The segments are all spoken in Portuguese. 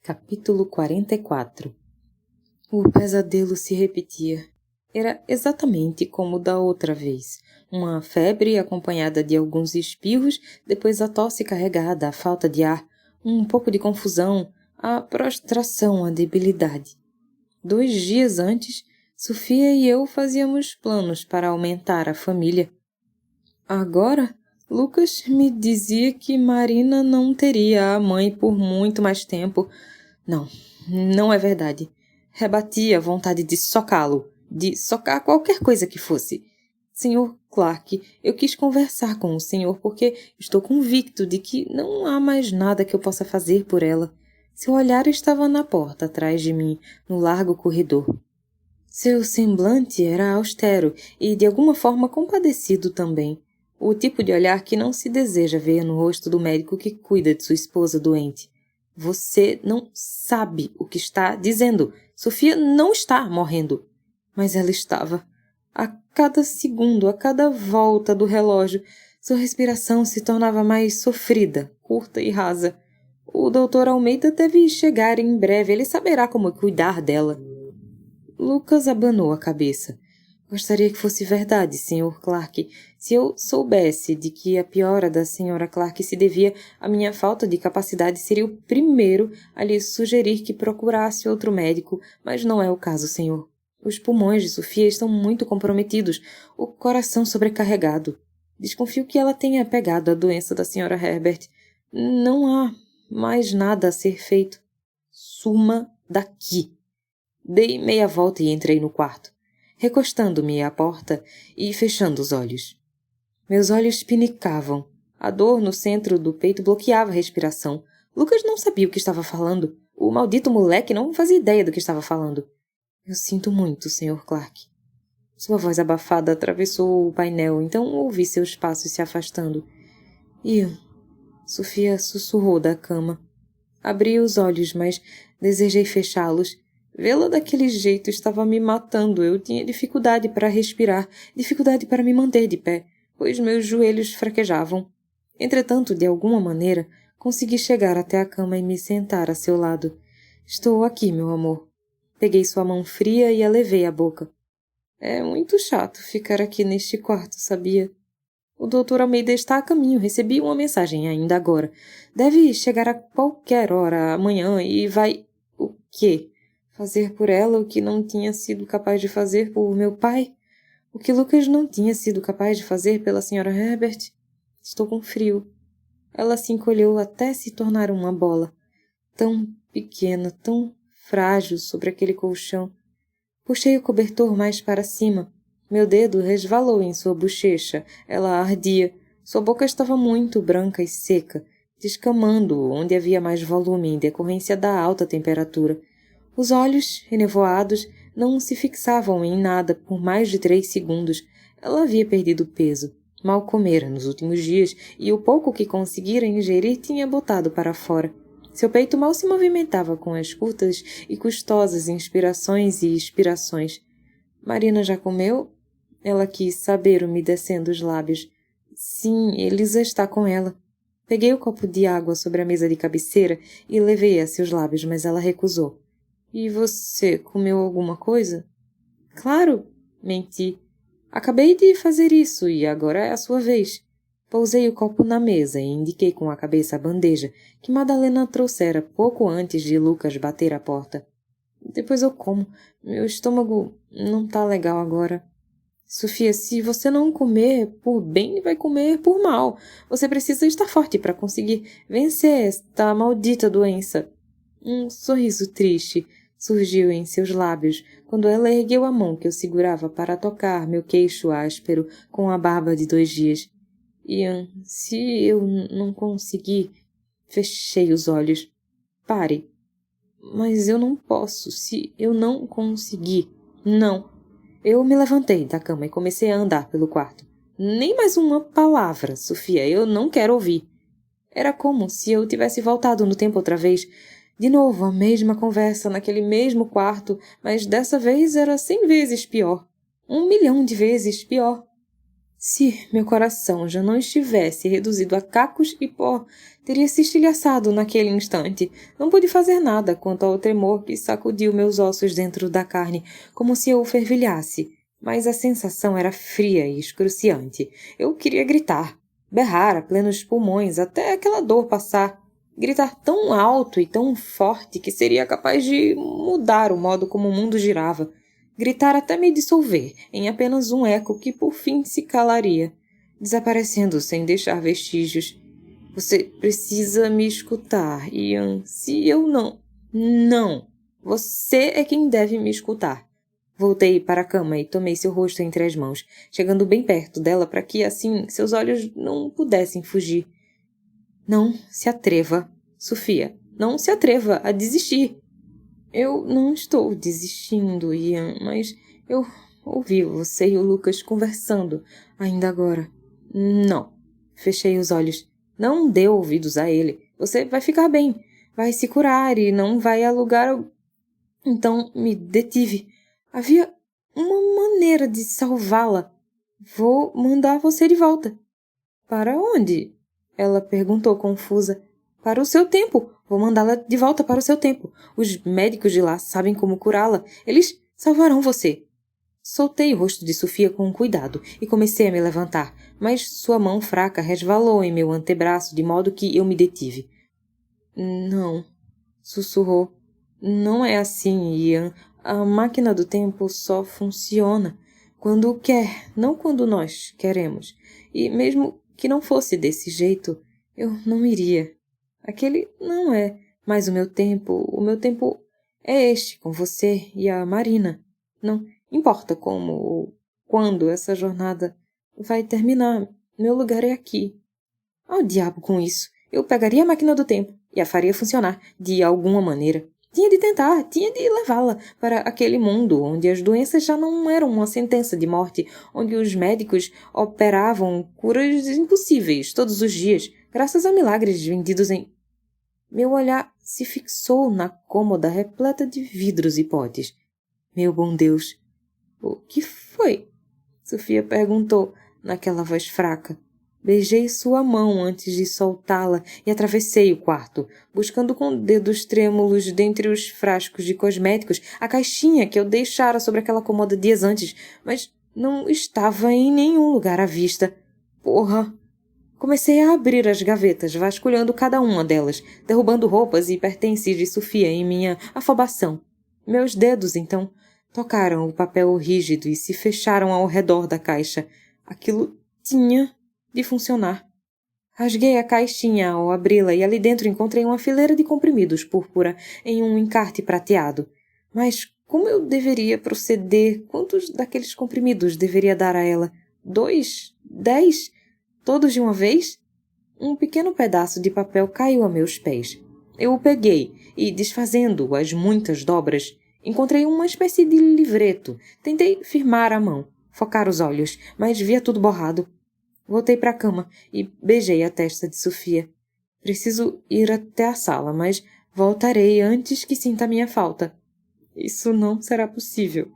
Capítulo 44. O pesadelo se repetia. Era exatamente como o da outra vez. Uma febre acompanhada de alguns espirros, depois a tosse carregada, a falta de ar, um pouco de confusão, a prostração, a debilidade. 2 dias antes, Sofia e eu fazíamos planos para aumentar a família. Agora, Lucas me dizia que Marina não teria a mãe por muito mais tempo. Não é verdade. Rebatia a vontade de socá-lo, de socar qualquer coisa que fosse. Sr. Clark, eu quis conversar com o senhor porque estou convicto de que não há mais nada que eu possa fazer por ela. Seu olhar estava na porta, atrás de mim, no largo corredor. Seu semblante era austero e, de alguma forma, compadecido também. O tipo de olhar que não se deseja ver no rosto do médico que cuida de sua esposa doente. Você não sabe o que está dizendo. Sofia não está morrendo. Mas ela estava. A cada segundo, a cada volta do relógio, sua respiração se tornava mais sofrida, curta e rasa. O Dr. Almeida deve chegar em breve. Ele saberá como cuidar dela. Lucas abanou a cabeça. Gostaria que fosse verdade, Sr. Clark. Se eu soubesse de que a piora da Sra. Clark se devia à minha falta de capacidade, seria o primeiro a lhe sugerir que procurasse outro médico, mas não é o caso, senhor. Os pulmões de Sofia estão muito comprometidos, o coração sobrecarregado. Desconfio que ela tenha pegado a doença da Sra. Herbert. Não há mais nada a ser feito. Suma daqui. Dei meia volta e entrei no quarto, recostando-me à porta e fechando os olhos. Meus olhos pinicavam. A dor no centro do peito bloqueava a respiração. Lucas não sabia o que estava falando. O maldito moleque não fazia ideia do que estava falando. Eu sinto muito, Sr. Clark. Sua voz abafada atravessou o painel, então ouvi seus passos se afastando. Ian, Sofia sussurrou da cama. Abri os olhos, mas desejei fechá-los. Vê-la daquele jeito estava me matando. Eu tinha dificuldade para respirar, dificuldade para me manter de pé, pois meus joelhos fraquejavam. Entretanto, de alguma maneira, consegui chegar até a cama e me sentar a seu lado. Estou aqui, meu amor. Peguei sua mão fria e a levei à boca. É muito chato ficar aqui neste quarto, sabia? O Dr. Almeida está a caminho. Recebi uma mensagem ainda agora. Deve chegar a qualquer hora amanhã e vai... O quê? Fazer por ela o que não tinha sido capaz de fazer por meu pai? O que Lucas não tinha sido capaz de fazer pela Sra. Herbert? Estou com frio. Ela se encolheu até se tornar uma bola. Tão pequena, tão frágil sobre aquele colchão. Puxei o cobertor mais para cima. Meu dedo resvalou em sua bochecha. Ela ardia. Sua boca estava muito branca e seca, descamando onde havia mais volume em decorrência da alta temperatura. Os olhos, enevoados, não se fixavam em nada por mais de 3 segundos. Ela havia perdido peso. Mal comera nos últimos dias e o pouco que conseguira ingerir tinha botado para fora. Seu peito mal se movimentava com as curtas e custosas inspirações e expirações. Marina já comeu? Ela quis saber, umedecendo os lábios. Sim, Elisa está com ela. Peguei o copo de água sobre a mesa de cabeceira e levei a seus lábios, mas ela recusou. E você comeu alguma coisa? Claro, menti. Acabei de fazer isso e agora é a sua vez. Pousei o copo na mesa e indiquei com a cabeça a bandeja que Madalena trouxera pouco antes de Lucas bater a porta. Depois eu como. Meu estômago não tá legal agora. Sofia, se você não comer por bem, vai comer por mal. Você precisa estar forte para conseguir vencer esta maldita doença. Um sorriso triste surgiu em seus lábios quando ela ergueu a mão que eu segurava para tocar meu queixo áspero com a barba de 2 dias. Ian, se eu não conseguir... Fechei os olhos. Pare. Mas eu não posso. Se eu não conseguir... Não. Eu me levantei da cama e comecei a andar pelo quarto. Nem mais uma palavra, Sofia. Eu não quero ouvir. Era como se eu tivesse voltado no tempo outra vez. De novo, a mesma conversa naquele mesmo quarto, mas dessa vez era 100 vezes pior. 1 milhão de vezes pior. Se meu coração já não estivesse reduzido a cacos e pó, teria se estilhaçado naquele instante. Não pude fazer nada quanto ao tremor que sacudiu meus ossos dentro da carne, como se eu fervilhasse. Mas a sensação era fria e excruciante. Eu queria gritar, berrar a plenos pulmões até aquela dor passar. Gritar tão alto e tão forte que seria capaz de mudar o modo como o mundo girava. Gritar até me dissolver em apenas um eco que por fim se calaria, desaparecendo sem deixar vestígios. Você precisa me escutar, Ian. Se eu não... Não! Você é quem deve me escutar. Voltei para a cama e tomei seu rosto entre as mãos, chegando bem perto dela para que, assim, seus olhos não pudessem fugir. Não se atreva, Sofia. Não se atreva a desistir. Eu não estou desistindo, Ian, mas eu ouvi você e o Lucas conversando ainda agora. Não. Fechei os olhos. Não dê ouvidos a ele. Você vai ficar bem. Vai se curar e não vai a lugar... Então me detive. Havia uma maneira de salvá-la. Vou mandar você de volta. Para onde? Ela perguntou confusa. Para o seu tempo. Vou mandá-la de volta para o seu tempo. Os médicos de lá sabem como curá-la. Eles salvarão você. Soltei o rosto de Sofia com cuidado e comecei a me levantar, mas sua mão fraca resvalou em meu antebraço de modo que eu me detive. Não, sussurrou. Não é assim, Ian. A máquina do tempo só funciona quando quer, não quando nós queremos. E mesmo que não fosse desse jeito, eu não iria. Aquele não é mais o meu tempo é este, com você e a Marina. Não importa como ou quando essa jornada vai terminar, meu lugar é aqui. Ao diabo com isso! Eu pegaria a máquina do tempo e a faria funcionar de alguma maneira. Tinha de tentar, tinha de levá-la para aquele mundo onde as doenças já não eram uma sentença de morte, onde os médicos operavam curas impossíveis todos os dias, graças a milagres vendidos em... Meu olhar se fixou na cômoda repleta de vidros e potes. Meu bom Deus! O que foi? Sofia perguntou, naquela voz fraca. Beijei sua mão antes de soltá-la e atravessei o quarto, buscando com dedos trêmulos dentre os frascos de cosméticos a caixinha que eu deixara sobre aquela cômoda dias antes, mas não estava em nenhum lugar à vista. Porra! Comecei a abrir as gavetas, vasculhando cada uma delas, derrubando roupas e pertences de Sofia em minha afobação. Meus dedos, então, tocaram o papel rígido e se fecharam ao redor da caixa. Aquilo tinha de funcionar. Rasguei a caixinha ao abri-la e ali dentro encontrei uma fileira de comprimidos púrpura em um encarte prateado. Mas como eu deveria proceder? Quantos daqueles comprimidos deveria dar a ela? 2? 10? Todos de uma vez? Um pequeno pedaço de papel caiu a meus pés. Eu o peguei e, desfazendo as muitas dobras, encontrei uma espécie de livreto. Tentei firmar a mão, focar os olhos, mas via tudo borrado. Voltei para a cama e beijei a testa de Sofia. Preciso ir até a sala, mas voltarei antes que sinta minha falta. Isso não será possível.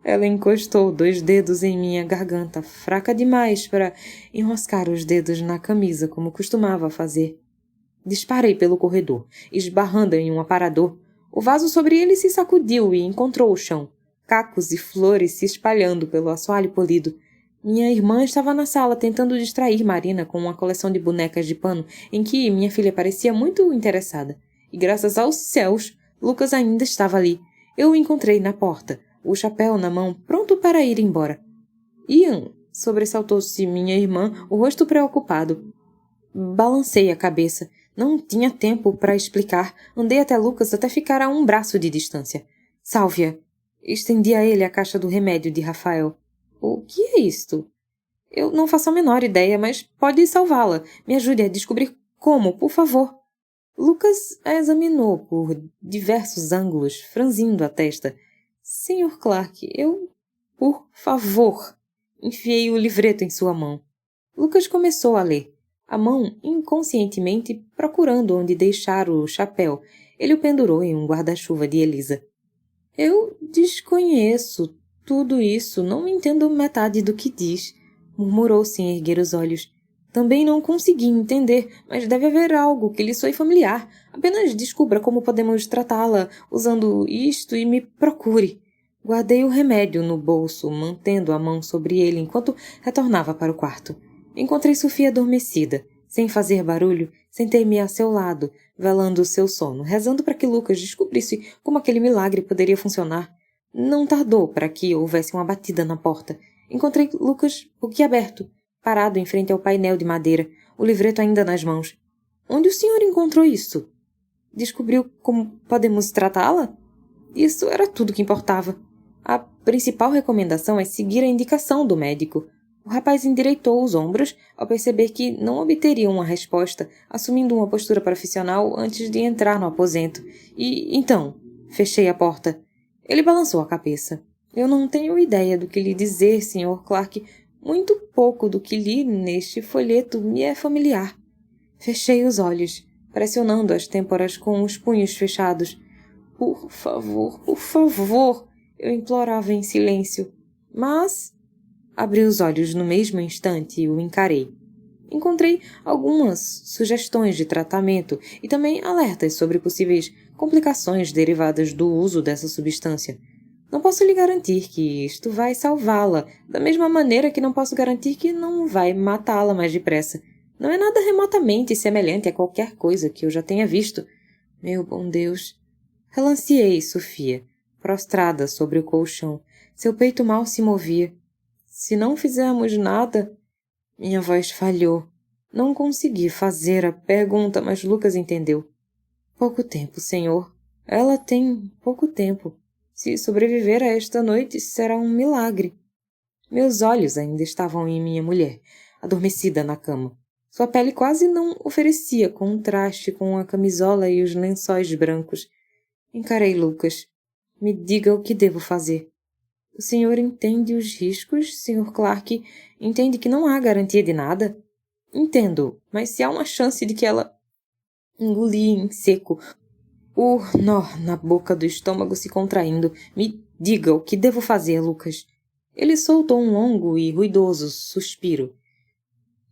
Ela encostou 2 dedos em minha garganta, fraca demais para enroscar os dedos na camisa como costumava fazer. Disparei pelo corredor, esbarrando em um aparador. O vaso sobre ele se sacudiu e encontrou o chão, cacos e flores se espalhando pelo assoalho polido. Minha irmã estava na sala tentando distrair Marina com uma coleção de bonecas de pano em que minha filha parecia muito interessada. E graças aos céus, Lucas ainda estava ali. Eu o encontrei na porta, o chapéu na mão, pronto para ir embora. Ian, sobressaltou-se minha irmã, o rosto preocupado. Balancei a cabeça. Não tinha tempo para explicar. Andei até Lucas até ficar a um braço de distância. Salve-a. Estendi a ele a caixa do remédio de Rafael. O que é isto? Eu não faço a menor ideia, mas pode salvá-la. Me ajude a descobrir como, por favor. Lucas a examinou por diversos ângulos, franzindo a testa. Sr. Clark, Por favor. Enfiei o livreto em sua mão. Lucas começou a ler. A mão, inconscientemente, procurando onde deixar o chapéu. Ele o pendurou em um guarda-chuva de Elisa. Eu desconheço tudo isso, não entendo metade do que diz. murmurou sem erguer os olhos. Também não consegui entender, mas deve haver algo que lhe soe familiar. Apenas descubra como podemos tratá-la usando isto e me procure. Guardei o remédio no bolso, mantendo a mão sobre ele enquanto retornava para o quarto. Encontrei Sofia adormecida. Sem fazer barulho, sentei-me a seu lado, velando o seu sono, rezando para que Lucas descobrisse como aquele milagre poderia funcionar. Não tardou para que houvesse uma batida na porta. Encontrei Lucas boquiaberto, parado em frente ao painel de madeira, o livreto ainda nas mãos. Onde o senhor encontrou isso? Descobriu como podemos tratá-la? Isso era tudo que importava. A principal recomendação é seguir a indicação do médico. O rapaz endireitou os ombros ao perceber que não obteria uma resposta, assumindo uma postura profissional antes de entrar no aposento. E, então, fechei a porta. Ele balançou a cabeça. Eu não tenho ideia do que lhe dizer, Sr. Clark. Muito pouco do que li neste folheto me é familiar. Fechei os olhos, pressionando as têmporas com os punhos fechados. Por favor, eu implorava em silêncio. Mas abri os olhos no mesmo instante e o encarei. Encontrei algumas sugestões de tratamento e também alertas sobre possíveis complicações derivadas do uso dessa substância. Não posso lhe garantir que isto vai salvá-la, da mesma maneira que não posso garantir que não vai matá-la mais depressa. Não é nada remotamente semelhante a qualquer coisa que eu já tenha visto. Meu bom Deus! Relanceei Sofia, prostrada sobre o colchão. Seu peito mal se movia. Se não fizermos nada... Minha voz falhou. Não consegui fazer a pergunta, mas Lucas entendeu. Pouco tempo, senhor. Ela tem pouco tempo. Se sobreviver a esta noite, será um milagre. Meus olhos ainda estavam em minha mulher, adormecida na cama. Sua pele quase não oferecia contraste com a camisola e os lençóis brancos. Encarei Lucas. Me diga o que devo fazer. O senhor entende os riscos, Sr. Clark? Entende que não há garantia de nada? Entendo, mas se há uma chance de que ela... Engoli em seco, o nó na boca do estômago se contraindo. Me diga o que devo fazer, Lucas. Ele soltou um longo e ruidoso suspiro.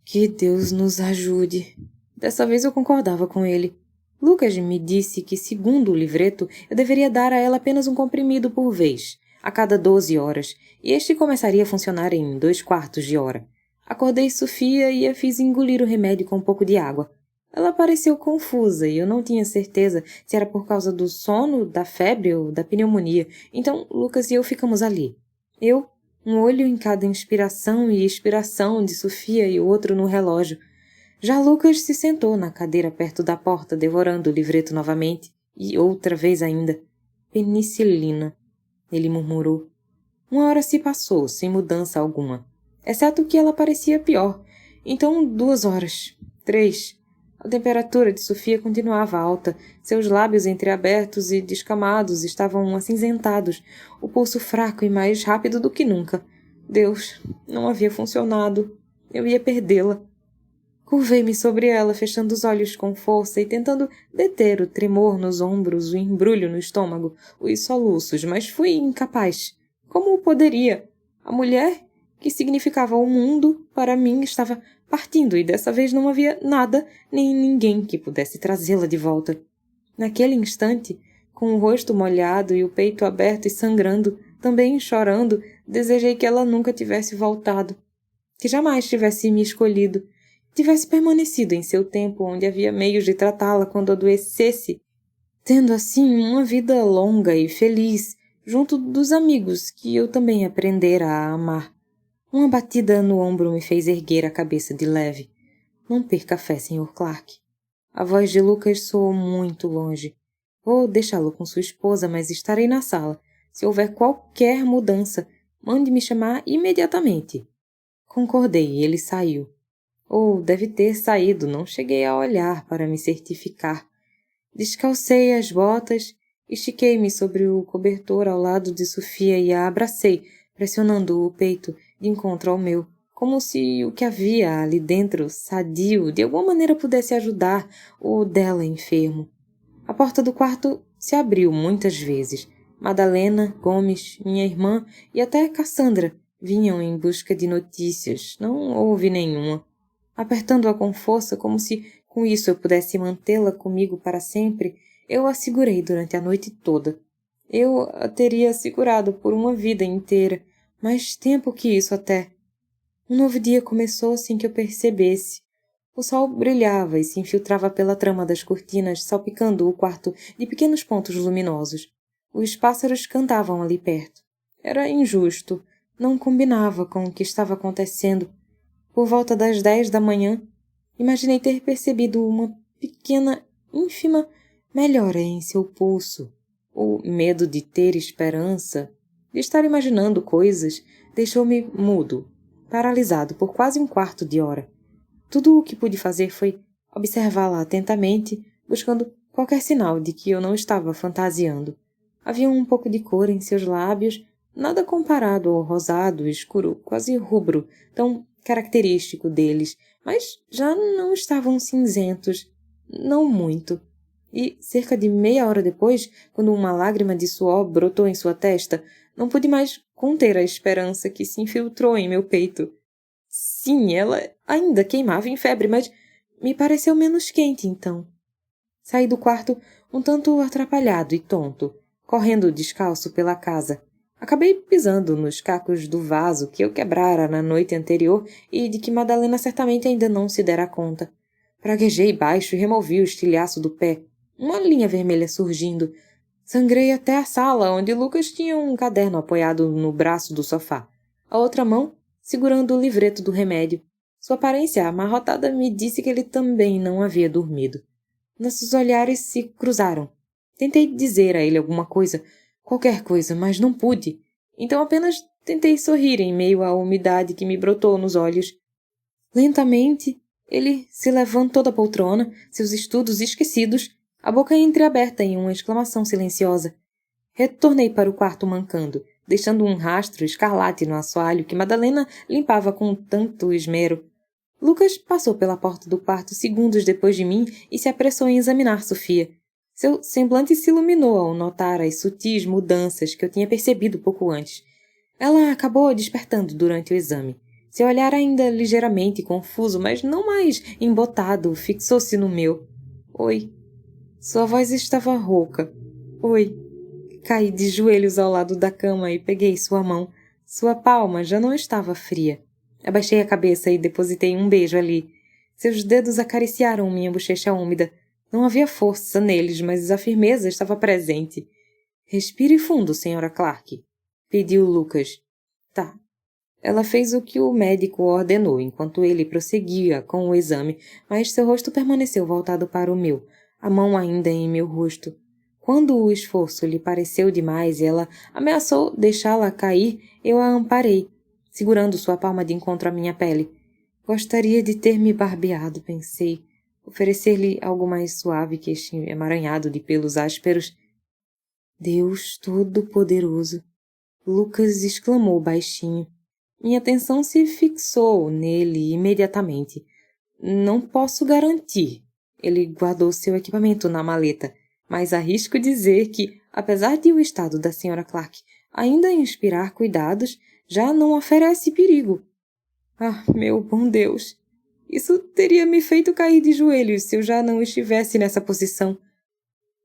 Que Deus nos ajude. Dessa vez eu concordava com ele. Lucas me disse que, segundo o livreto, eu deveria dar a ela apenas um comprimido por vez, a cada 12 horas, e este começaria a funcionar em 2/4 de hora. Acordei Sofia e a fiz engolir o remédio com um pouco de água. Ela pareceu confusa e eu não tinha certeza se era por causa do sono, da febre ou da pneumonia, então Lucas e eu ficamos ali. Eu, um olho em cada inspiração e expiração de Sofia e o outro no relógio. Já Lucas se sentou na cadeira perto da porta, devorando o livreto novamente, e outra vez ainda. Penicilina, ele murmurou. 1 hora se passou, sem mudança alguma, exceto que ela parecia pior. Então 2 horas, 3. A temperatura de Sofia continuava alta, seus lábios entreabertos e descamados estavam acinzentados, o pulso fraco e mais rápido do que nunca. Deus, não havia funcionado. Eu ia perdê-la. Curvei-me sobre ela, fechando os olhos com força e tentando deter o tremor nos ombros, o embrulho no estômago, os soluços, mas fui incapaz. Como poderia? A mulher, que significava o mundo, para mim estava partindo e dessa vez não havia nada nem ninguém que pudesse trazê-la de volta. Naquele instante, com o rosto molhado e o peito aberto e sangrando, também chorando, desejei que ela nunca tivesse voltado, que jamais tivesse me escolhido, tivesse permanecido em seu tempo onde havia meios de tratá-la quando adoecesse, tendo assim uma vida longa e feliz, junto dos amigos que eu também aprendera a amar. Uma batida no ombro me fez erguer a cabeça de leve. Não perca a fé, Sr. Clark. A voz de Lucas soou muito longe. Vou deixá-lo com sua esposa, mas estarei na sala. Se houver qualquer mudança, mande-me chamar imediatamente. Concordei e ele saiu. Ou deve ter saído, não cheguei a olhar para me certificar. Descalcei as botas, estiquei-me sobre o cobertor ao lado de Sofia e a abracei, pressionando o peito de encontro ao meu, como se o que havia ali dentro, sadio, de alguma maneira pudesse ajudar o dela enfermo. A porta do quarto se abriu muitas vezes. Madalena, Gomes, minha irmã e até Cassandra Vinham em busca de notícias. Não houve nenhuma. Apertando-a com força, como se com isso eu pudesse mantê-la comigo para sempre, eu a segurei durante a noite toda. Eu a teria segurado por uma vida inteira, mais tempo que isso até. Um novo dia começou sem que eu percebesse. O sol brilhava e se infiltrava pela trama das cortinas, salpicando o quarto de pequenos pontos luminosos. Os pássaros cantavam ali perto. Era injusto. Não combinava com o que estava acontecendo. Por volta das 10 da manhã, imaginei ter percebido uma pequena, ínfima melhora em seu pulso. O medo de ter esperança, de estar imaginando coisas, deixou-me mudo, paralisado por quase um quarto de hora. Tudo o que pude fazer foi observá-la atentamente, buscando qualquer sinal de que eu não estava fantasiando. Havia um pouco de cor em seus lábios, nada comparado ao rosado escuro, quase rubro, tão característico deles, mas já não estavam cinzentos, não muito. E, cerca de meia hora depois, quando uma lágrima de suor brotou em sua testa, não pude mais conter a esperança que se infiltrou em meu peito. Sim, ela ainda queimava em febre, mas me pareceu menos quente então. Saí do quarto um tanto atrapalhado e tonto, correndo descalço pela casa. Acabei pisando nos cacos do vaso que eu quebrara na noite anterior e de que Madalena certamente ainda não se dera conta. Praguejei baixo e removi o estilhaço do pé, uma linha vermelha surgindo. Sangrei até a sala, onde Lucas tinha um caderno apoiado no braço do sofá. A outra mão segurando o livreto do remédio. Sua aparência amarrotada me disse que ele também não havia dormido. Nossos olhares se cruzaram. Tentei dizer a ele alguma coisa, qualquer coisa, mas não pude. Então apenas tentei sorrir em meio à umidade que me brotou nos olhos. Lentamente, ele se levantou da poltrona, seus estudos esquecidos, a boca entreaberta em uma exclamação silenciosa. Retornei para o quarto mancando, deixando um rastro escarlate no assoalho que Madalena limpava com tanto esmero. Lucas passou pela porta do quarto segundos depois de mim e se apressou em examinar Sofia. Seu semblante se iluminou ao notar as sutis mudanças que eu tinha percebido pouco antes. Ela acabou despertando durante o exame. Seu olhar ainda ligeiramente confuso, mas não mais embotado, fixou-se no meu. Oi. Sua voz estava rouca. Oi. Caí de joelhos ao lado da cama e peguei sua mão. Sua palma já não estava fria. Abaixei a cabeça e depositei um beijo ali. Seus dedos acariciaram minha bochecha úmida. Não havia força neles, mas a firmeza estava presente. Respire fundo, senhora Clark, pediu Lucas. Tá. Ela fez o que o médico ordenou enquanto ele prosseguia com o exame, mas seu rosto permaneceu voltado para o meu, a mão ainda em meu rosto. Quando o esforço lhe pareceu demais e ela ameaçou deixá-la cair, eu a amparei, segurando sua palma de encontro à minha pele. Gostaria de ter me barbeado, pensei. Oferecer-lhe algo mais suave que este emaranhado de pelos ásperos. Deus Todo-Poderoso! Lucas exclamou baixinho. Minha atenção se fixou nele imediatamente. Não posso garantir. Ele guardou seu equipamento na maleta, mas arrisco dizer que, apesar de o estado da Sra. Clark ainda inspirar cuidados, já não oferece perigo. Ah, meu bom Deus! Isso teria me feito cair de joelhos se eu já não estivesse nessa posição.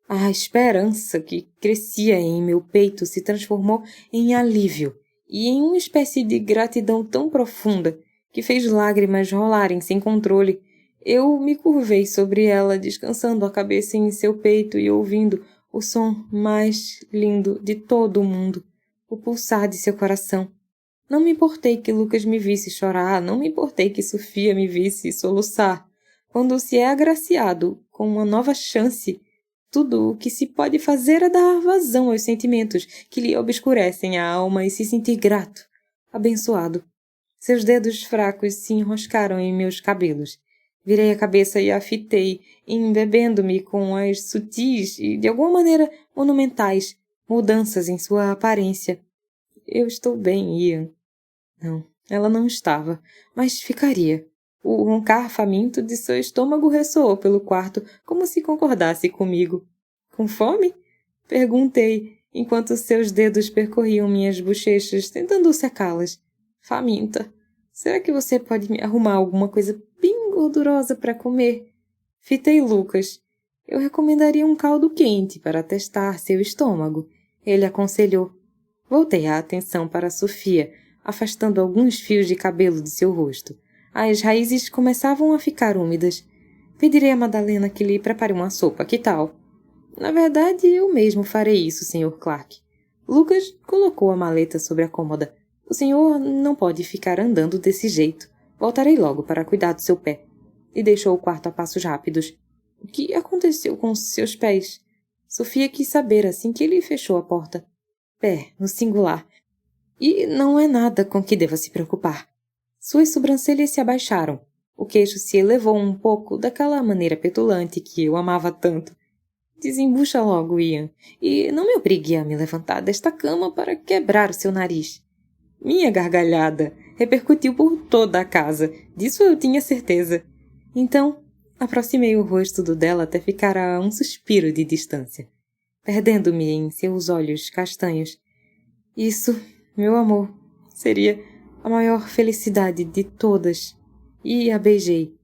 A esperança que crescia em meu peito se transformou em alívio e em uma espécie de gratidão tão profunda que fez lágrimas rolarem sem controle. Eu me curvei sobre ela, descansando a cabeça em seu peito e ouvindo o som mais lindo de todo o mundo, o pulsar de seu coração. Não me importei que Lucas me visse chorar, não me importei que Sofia me visse soluçar. Quando se é agraciado com uma nova chance, tudo o que se pode fazer é dar vazão aos sentimentos que lhe obscurecem a alma e se sentir grato, abençoado. Seus dedos fracos se enroscaram em meus cabelos. Virei a cabeça e a fitei, embebendo-me com as sutis e, de alguma maneira, monumentais mudanças em sua aparência. Eu estou bem, Ian. Não, ela não estava, mas ficaria. O roncar faminto de seu estômago ressoou pelo quarto, como se concordasse comigo. Com fome? Perguntei, enquanto seus dedos percorriam minhas bochechas, tentando secá-las. faminta. Será que você pode me arrumar alguma coisa bem gordurosa para comer? Fitei Lucas. Eu recomendaria um caldo quente para testar seu estômago. Ele aconselhou. Voltei a atenção para Sofia, afastando alguns fios de cabelo de seu rosto. As raízes começavam a ficar úmidas. Pedirei a Madalena que lhe prepare uma sopa, que tal? Na verdade, eu mesmo farei isso, Sr. Clark. Lucas colocou a maleta sobre a cômoda. O senhor não pode ficar andando desse jeito. Voltarei logo para cuidar do seu pé. E deixou o quarto a passos rápidos. O que aconteceu com seus pés? Sofia quis saber assim que ele fechou a porta. Pé, no singular. E não é nada com que deva se preocupar. Suas sobrancelhas se abaixaram. O queixo se elevou um pouco daquela maneira petulante que eu amava tanto. Desembucha logo, Ian, e não me obrigue a me levantar desta cama para quebrar o seu nariz. Minha gargalhada repercutiu por toda a casa, disso eu tinha certeza. Então, aproximei o rosto do dela até ficar a um suspiro de distância, perdendo-me em seus olhos castanhos. Isso, meu amor, seria a maior felicidade de todas. E a beijei,